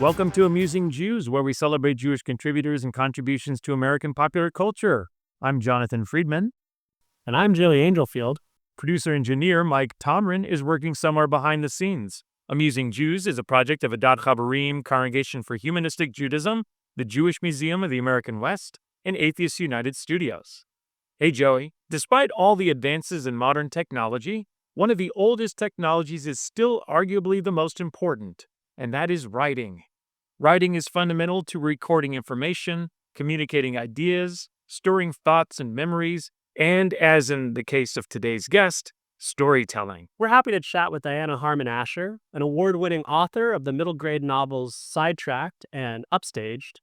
Welcome to Amusing Jews, where we celebrate Jewish contributors and contributions to American popular culture. I'm Jonathan Friedmann. And I'm Joey Angelfield. Producer-engineer Mike Tomren is working somewhere behind the scenes. Amusing Jews is a project of Adat Chaverim, Congregation for Humanistic Judaism, the Jewish Museum of the American West, and Atheists United Studios. Hey Joey, despite all the advances in modern technology, one of the oldest technologies is still arguably the most important, and that is writing. Writing is fundamental to recording information, communicating ideas, storing thoughts and memories, and, as in the case of today's guest, storytelling. We're happy to chat with Diana Harmon Asher, an award-winning author of the middle grade novels Sidetracked and Upstaged.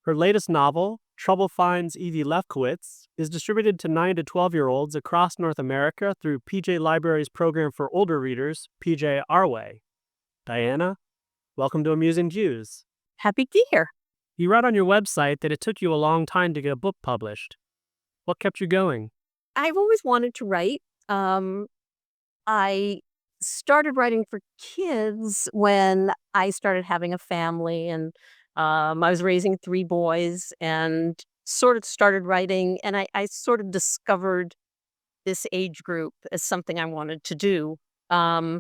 Her latest novel, Trouble Finds Evie Lefkowitz, is distributed to 9 to 12-year-olds across North America through PJ Library's program for older readers, PJ Our Way. Diana, welcome to Amusing Jews. Happy to be here. You wrote on your website that it took you a long time to get a book published. What kept you going? I've always wanted to write. I started writing for kids when I started having a family, and I was raising 3 boys and sort of started writing, and I sort of discovered this age group as something I wanted to do. I've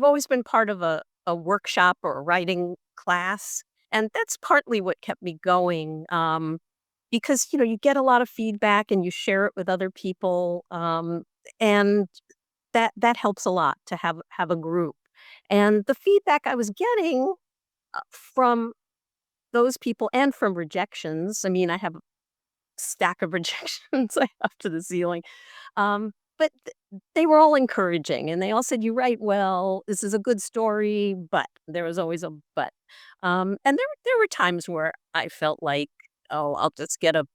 always been part of a workshop or a writing class, and that's partly what kept me going. Because you get a lot of feedback and you share it with other people, and that helps a lot to have a group. And the feedback I was getting from those people and from rejections. I mean, I have a stack of rejections I have to the ceiling. But they were all encouraging, and they all said, "You write well. This is a good story," but there was always a but. And there were times where I felt like, "Oh, I'll just get a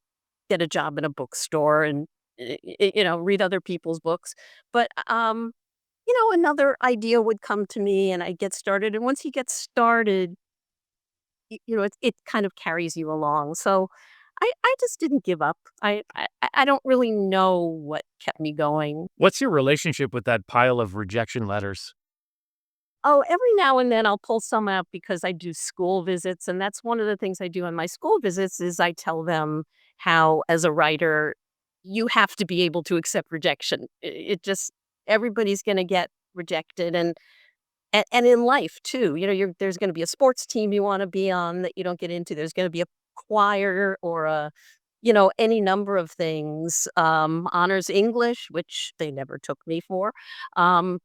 job in a bookstore and read other people's books." But another idea would come to me, and I get started. And once you get started, it kind of carries you along. So I just didn't give up. I don't really know what kept me going. What's your relationship with that pile of rejection letters? Oh, every now and then I'll pull some out because I do school visits, and that's one of the things I do on my school visits is I tell them how, as a writer, you have to be able to accept rejection. It just everybody's going to get rejected, and in life too. There's going to be a sports team you want to be on that you don't get into. There's going to be a choir or any number of things. Honors English, which they never took me for, and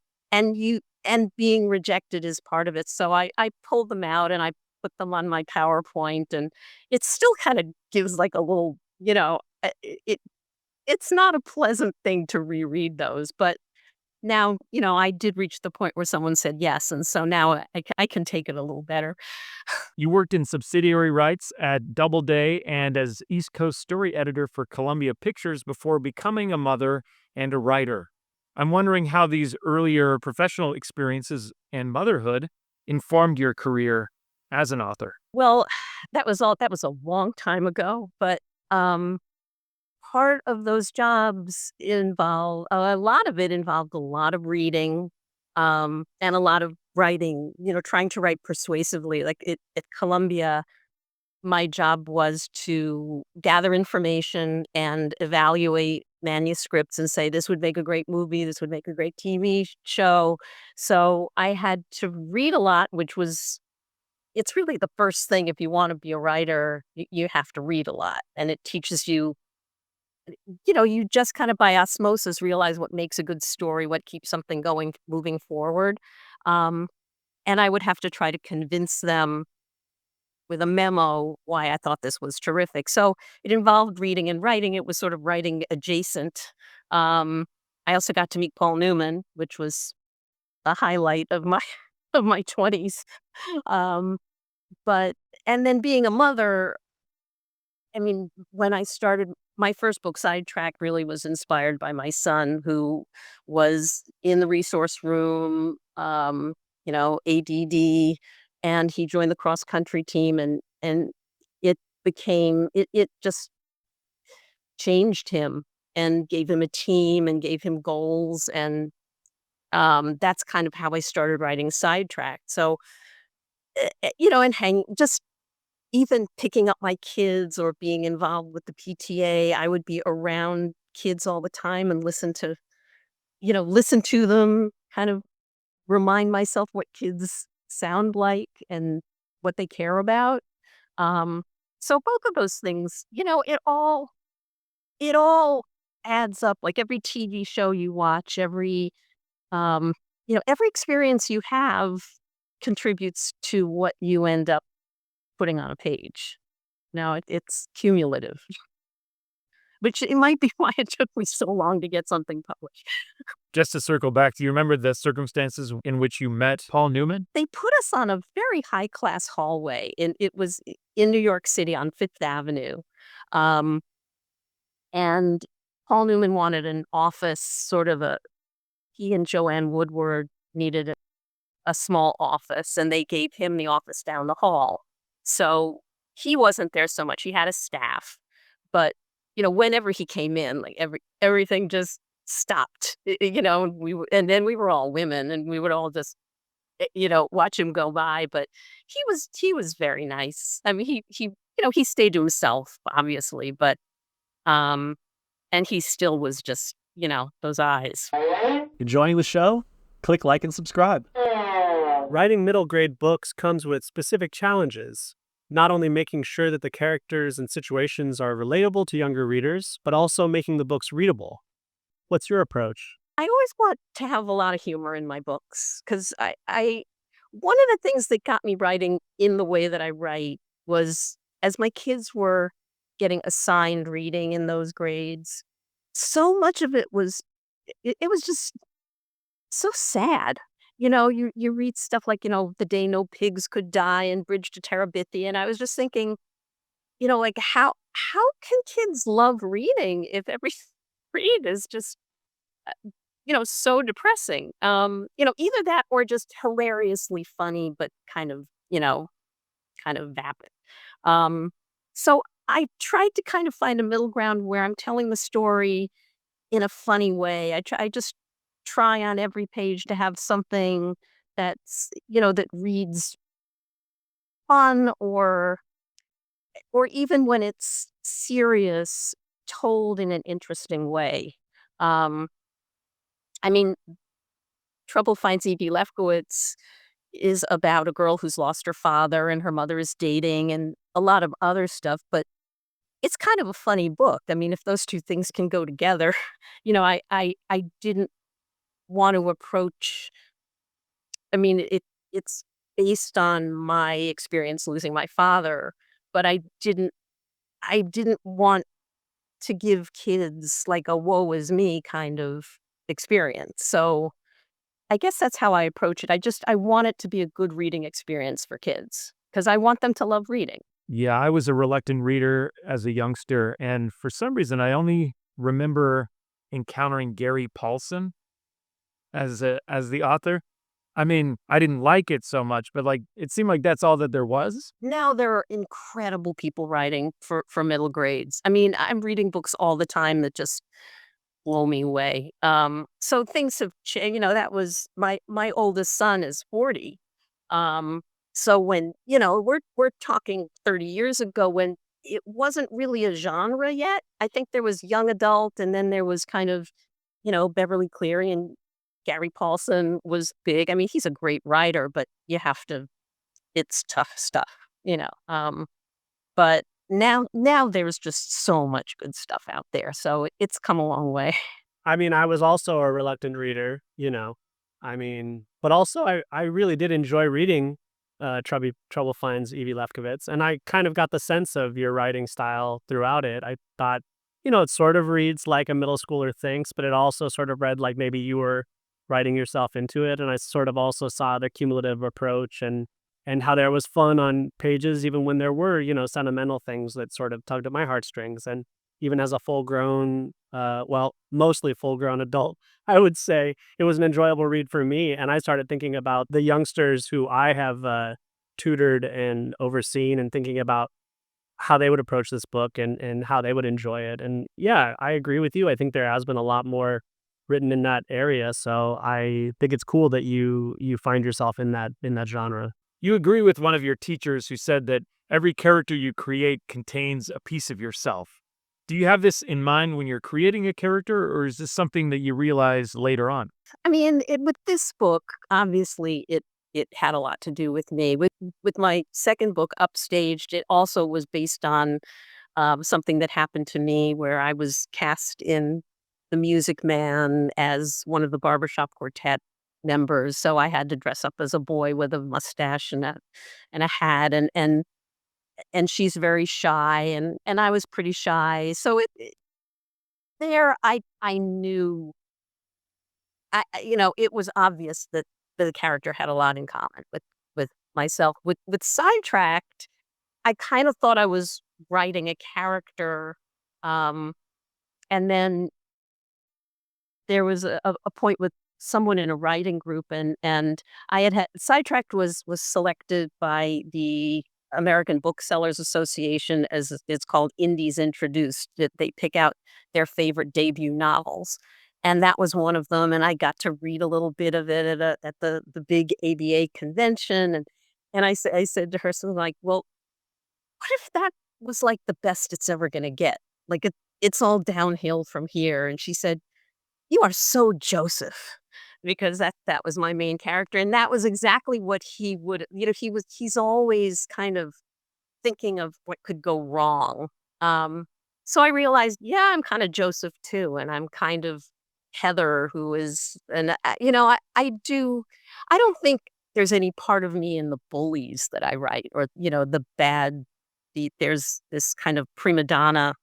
being rejected is part of it. So I pulled them out and I put them on my PowerPoint, and it still kind of gives like a little, it's not a pleasant thing to reread those, but now, I did reach the point where someone said yes, and so now I can take it a little better. You worked in subsidiary rights at Doubleday and as East Coast story editor for Columbia Pictures before becoming a mother and a writer. I'm wondering how these earlier professional experiences and motherhood informed your career as an author. Well, that was a long time ago, but part of those jobs involved a lot of it involved a lot of reading, and a lot of writing, trying to write persuasively. Like at Columbia, my job was to gather information and evaluate manuscripts and say, this would make a great movie, this would make a great TV show. So I had to read a lot, it's really the first thing. If you want to be a writer, you have to read a lot, and it teaches you, you just kind of by osmosis realize what makes a good story, what keeps something going, moving forward. And I would have to try to convince them with a memo why I thought this was terrific. So it involved reading and writing. It was sort of writing adjacent. I also got to meet Paul Newman, which was the highlight of my of my 20s. And then being a mother, I mean, when I started my first book, Sidetrack, really was inspired by my son, who was in the resource room, ADD, and he joined the cross country team, and it just changed him and gave him a team and gave him goals, and that's kind of how I started writing Sidetrack. So and just even picking up my kids or being involved with the PTA, I would be around kids all the time and listen to them, kind of remind myself what kids sound like and what they care about. Um, so both of those things, it all adds up. Like every TV show you watch, every experience you have contributes to what you end up putting on a page. Now it's cumulative, which it might be why it took me so long to get something published. Just to circle back, do you remember the circumstances in which you met Paul Newman? They put us on a very high class hallway, and it was in New York City on Fifth Avenue. Um, and Paul Newman wanted an office, he and Joanne Woodward needed a small office, and they gave him the office down the hall. So he wasn't there so much. He had a staff, but whenever he came in, like everything just stopped. And then we were all women, and we would all just watch him go by. But he was very nice. I mean, he stayed to himself, obviously, but and he still was just those eyes. Enjoying the show? Click like and subscribe. Writing middle grade books comes with specific challenges, not only making sure that the characters and situations are relatable to younger readers, but also making the books readable. What's your approach? I always want to have a lot of humor in my books because I one of the things that got me writing in the way that I write was as my kids were getting assigned reading in those grades, so much of it was just so sad. You read stuff like, The Day No Pigs Could Die and Bridge to Terabithia, and I was just thinking, like how can kids love reading if every read is just so depressing. Either that or just hilariously funny, but kind of vapid. So I tried to kind of find a middle ground where I'm telling the story in a funny way. I just try on every page to have something that reads fun or even when it's serious, told in an interesting way. Um, I mean, Trouble Finds Evie Lefkowitz is about a girl who's lost her father and her mother is dating and a lot of other stuff, but it's kind of a funny book. I mean, if those two things can go together, I didn't want to approach. I mean, it's based on my experience losing my father, but I didn't want to give kids like a woe is me kind of experience. So I guess that's how I approach it. I want it to be a good reading experience for kids because I want them to love reading. Yeah, I was a reluctant reader as a youngster, and for some reason, I only remember encountering Gary Paulson as the author. I mean, I didn't like it so much, but like it seemed like that's all that there was. Now there are incredible people writing for middle grades. I mean, I'm reading books all the time that just blow me away. So things have changed. That was my oldest son is 40. So when we're talking 30 years ago when it wasn't really a genre yet. I think there was young adult, and then there was kind of Beverly Cleary and Gary Paulson was big. I mean, he's a great writer, but it's tough stuff, you know. But now there's just so much good stuff out there. So it's come a long way. I mean, I was also a reluctant reader, I mean, but also I really did enjoy reading Trouble Finds Evie Lefkowitz, and I kind of got the sense of your writing style throughout it. I thought, it sort of reads like a middle schooler thinks, but it also sort of read like maybe you were writing yourself into it, and I sort of also saw the cumulative approach and how there was fun on pages, even when there were, sentimental things that sort of tugged at my heartstrings. And even as a full-grown, mostly full-grown adult, I would say it was an enjoyable read for me. And I started thinking about the youngsters who I have tutored and overseen, and thinking about how they would approach this book and how they would enjoy it. And yeah, I agree with you. I think there has been a lot more written in that area. So I think it's cool that you find yourself in that genre. You agree with one of your teachers who said that every character you create contains a piece of yourself. Do you have this in mind when you're creating a character, or is this something that you realize later on? I mean, with this book, obviously it had a lot to do with me. With my second book, Upstaged, it also was based on something that happened to me where I was cast in The Music Man as one of the barbershop quartet members. So I had to dress up as a boy with a mustache and a hat, and she's very shy, and I was pretty shy. So there I knew it was obvious that the character had a lot in common with myself. With Sidetracked, I kind of thought I was writing a character, um, and then there was a point with someone in a writing group, and I had Sidetracked was selected by the American Booksellers Association as it's called Indies Introduced. That they pick out their favorite debut novels, and that was one of them. And I got to read a little bit of it at the big ABA convention, and I said to her something like, "Well, what if that was like the best it's ever going to get? Like it's all downhill from here." And she said, "You are so Joseph," because that was my main character, and that was exactly what he would he's always kind of thinking of what could go wrong. Um, so I realized, yeah, I'm kind of Joseph too, and I'm kind of Heather, who is, and I don't think there's any part of me in the bullies that I write, or the bad. There's this kind of prima donna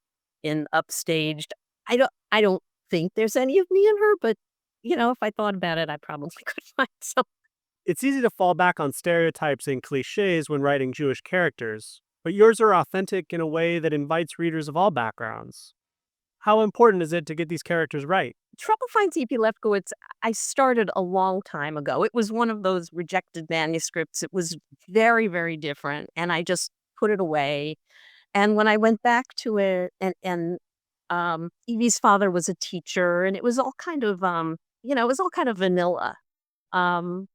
in Upstaged. I don't think there's any of me in her, but if I thought about it, I probably could find some. It's easy to fall back on stereotypes and cliches when writing Jewish characters, but yours are authentic in a way that invites readers of all backgrounds. How important is it to get these characters right? Trouble Finds Evie Lefkowitz, I started a long time ago. It was one of those rejected manuscripts. It was very, very different, and I just put it away. And when I went back to it, and Evie's father was a teacher, and it was all kind of it was all kind of vanilla. Um,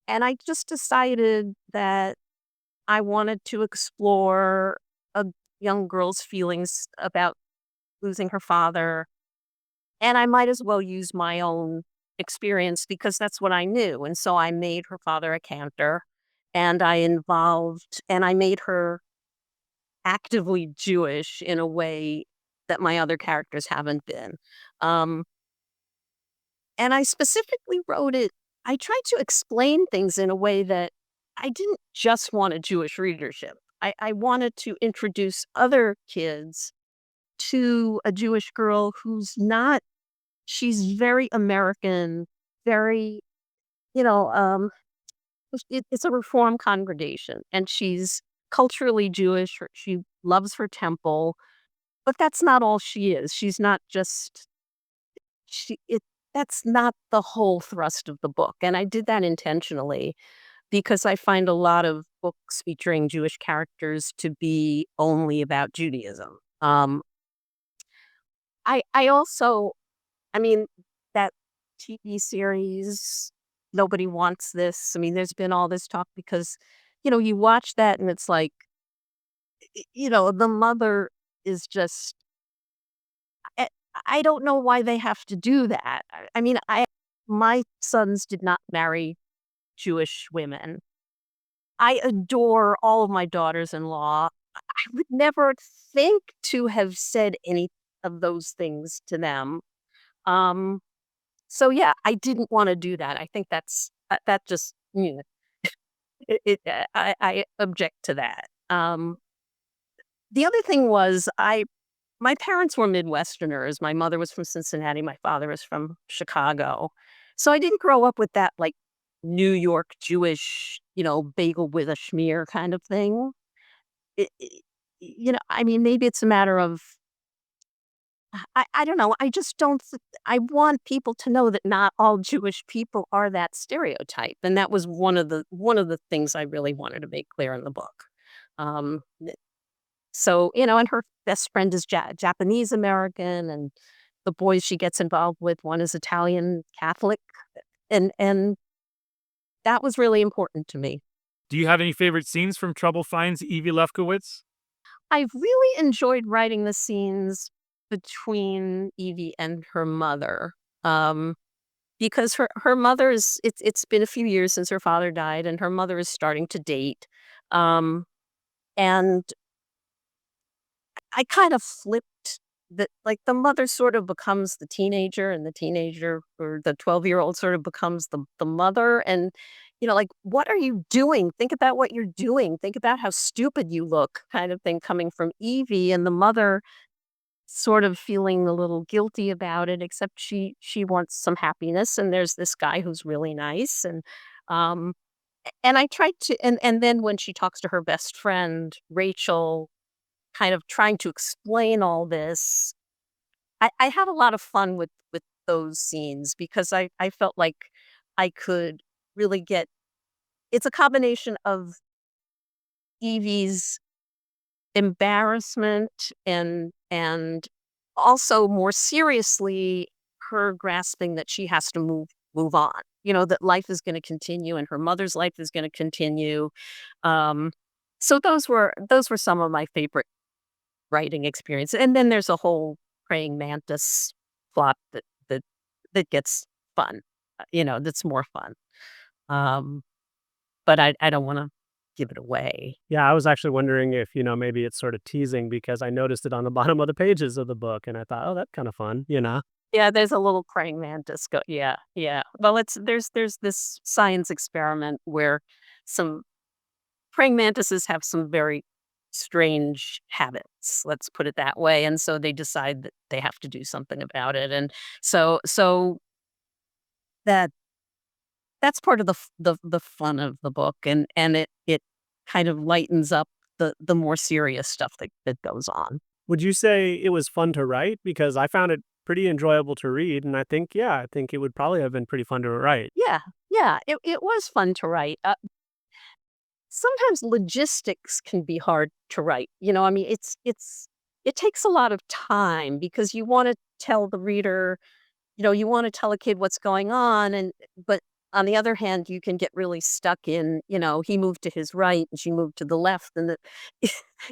and I just decided that I wanted to explore a young girl's feelings about losing her father, and I might as well use my own experience because that's what I knew. And so I made her father a cantor, and I made her actively Jewish in a way that my other characters haven't been. Um, and I specifically wrote it, I tried to explain things in a way that I didn't just want a Jewish readership. I wanted to introduce other kids to a Jewish girl who's not, she's very American, very, you know, um, it's a Reform congregation, and she's culturally Jewish. She loves her temple, but that's not all she is. She's not just she it that's not the whole thrust of the book, and I did that intentionally because I find a lot of books featuring Jewish characters to be only about Judaism. I also, I mean, that TV series, Nobody Wants This. I mean, there's been all this talk because, you watch that and it's like, the mother is just, I, I don't know why they have to do that. I mean, my sons did not marry Jewish women. I adore all of my daughters-in-law. I would never think to have said any of those things to them. Um, so yeah, I didn't wanna do that. I think that just, I object to that. The other thing was my parents were Midwesterners. My mother was from Cincinnati, my father was from Chicago. So I didn't grow up with that, like, New York Jewish, bagel with a schmear kind of thing. It I mean, maybe it's a matter of I don't know, I just don't th I want people to know that not all Jewish people are that stereotype, and that was one of the things I really wanted to make clear in the book. Th So, and her best friend is Japanese American, and the boys she gets involved with, one is Italian Catholic, and that was really important to me. Do you have any favorite scenes from Trouble Finds Evie Lefkowitz? I've really enjoyed writing the scenes between Evie and her mother. Um, because her mother is it's been a few years since her father died, and her mother is starting to date. Um, and I kind of flipped the like, the mother sort of becomes the teenager, and the teenager or the 12-year-old sort of becomes the mother, and, like, "What are you doing? Think about what you're doing. Think about how stupid you look," kind of thing coming from Evie, and the mother sort of feeling a little guilty about it, except she wants some happiness, and there's this guy who's really nice, um, and I tried to and then when she talks to her best friend, Rachel, kind of trying to explain all this, I had a lot of fun with those scenes because I felt like I could really get it's a combination of Evie's embarrassment and also more seriously her grasping that she has to move on. That life is going to continue and her mother's life is going to continue. Um, so those were some of my favorite writing experience. And then there's a whole praying mantis plot that gets fun, that's more fun. Um, but I don't want to give it away. Yeah, I was actually wondering if, maybe it's sort of teasing because I noticed it on the bottom of the pages of the book and I thought, oh, that's kind of fun. Yeah, there's a little praying mantis go. Yeah, yeah. Well, there's this science experiment where some praying mantises have some very strange habits, let's put it that way, and so they decide that they have to do something about it, and so that that's part of the fun of the book, and it kind of lightens up the more serious stuff that goes on. Would you say it was fun to write? Because I found it pretty enjoyable to read, and I think it would probably have been pretty fun to write. Yeah, yeah, it was fun to write. Sometimes logistics can be hard to write. I mean, it takes a lot of time because you want to tell the reader, you want to tell a kid what's going on, but on the other hand, you can get really stuck in, he moved to his right and she moved to the left, and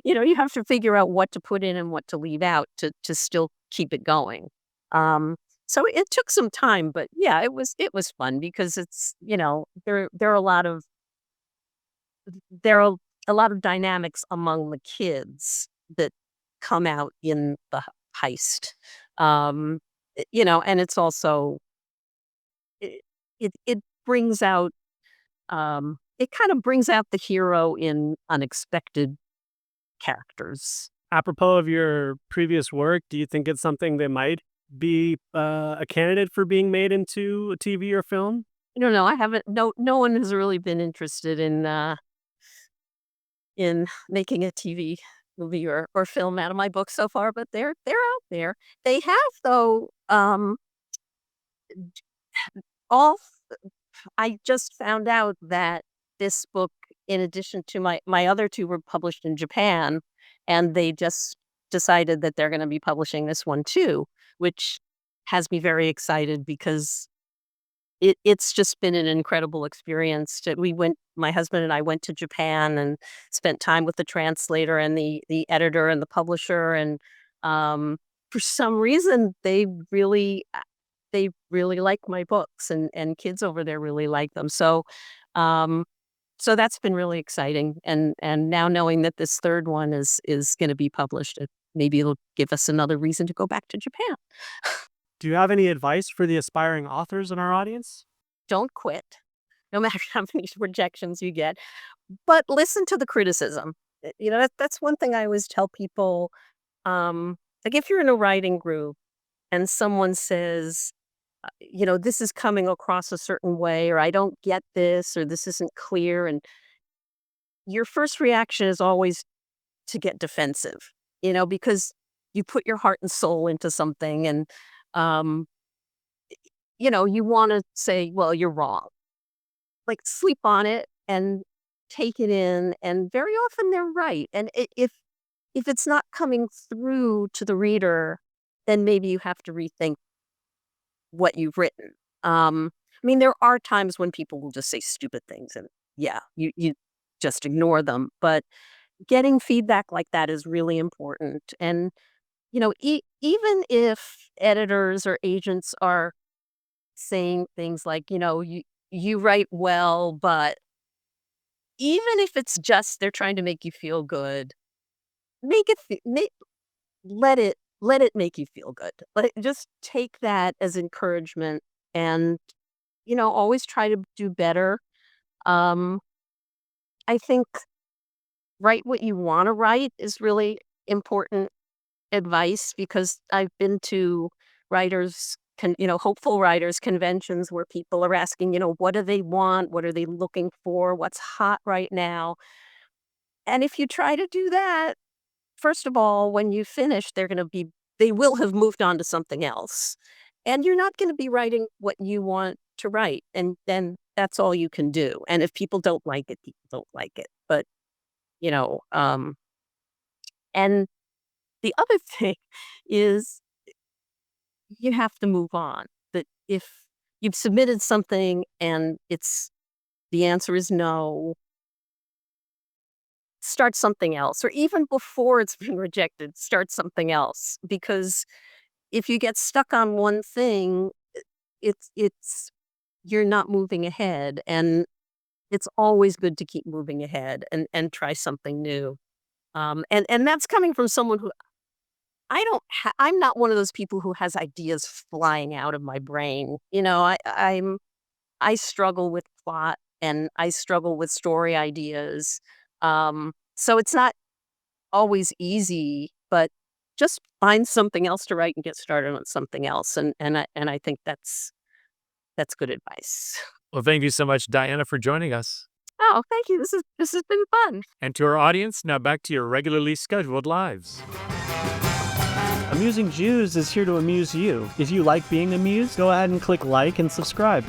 you have to figure out what to put in and what to leave out to still keep it going. Um, so it took some time, but yeah, it was fun because it's there are a lot of dynamics among the kids that come out in the heist. Um, and it's also it brings out it kind of brings out the hero in unexpected characters. Apropos of your previous work, do you think it's something that might be a candidate for being made into a TV or film? I don't know. I haven't. No one has really been interested in making a TV movie or film out of my book so far, but they're out there. They have though. All I just found out that this book, in addition to my other two, were published in Japan, and they just decided that they're going to be publishing this one too, which has me very excited because it's just been an incredible experience. My husband and I went to Japan and spent time with the translator and the editor and the publisher, and for some reason they really like my books, and kids over there really like them. Um, so that's been really exciting, and now knowing that this third one is going to be published, maybe it'll give us another reason to go back to Japan. Do you have any advice for the aspiring authors in our audience? Don't quit, no matter how many rejections you get, but listen to the criticism. That's one thing I always tell people. Like if you're in a writing group and someone says, this is coming across a certain way, or I don't get this, or this isn't clear. And your first reaction is always to get defensive, because you put your heart and soul into something, and, um, you want to say, well, you're wrong. Like sleep on it and take it in. And very often they're right. And if it's not coming through to the reader, then maybe you have to rethink what you've written. I mean, there are times when people will just say stupid things, and yeah, you just ignore them. But getting feedback like that is really important. And, even if editors or agents are saying things like, you write well, but even if it's just they're trying to make you feel good, make it fe- make let it make you feel good. Just take that as encouragement, and always try to do better. Um, I think write what you want to write is really important advice, because I've been to hopeful writers conventions where people are asking, what do they want? What are they looking for? What's hot right now? And if you try to do that, first of all, when you finish, they will have moved on to something else. And you're not going to be writing what you want to write. And then that's all you can do. And if people don't like it, people don't like it. But, you know, um, and the other thing is you have to move on. That if you've submitted something and the answer is no, start something else. Or even before it's been rejected, start something else. Because if you get stuck on one thing, it's you're not moving ahead. And it's always good to keep moving ahead and try something new. And that's coming from someone who I'm not one of those people who has ideas flying out of my brain. I struggle with plot, and I struggle with story ideas. So it's not always easy, but just find something else to write and get started on something else. And I think that's good advice. Well, thank you so much, Diana, for joining us. Oh, thank you. This has been fun. And to our audience, now back to your regularly scheduled lives. Amusing Jews is here to amuse you. If you like being amused, go ahead and click like and subscribe.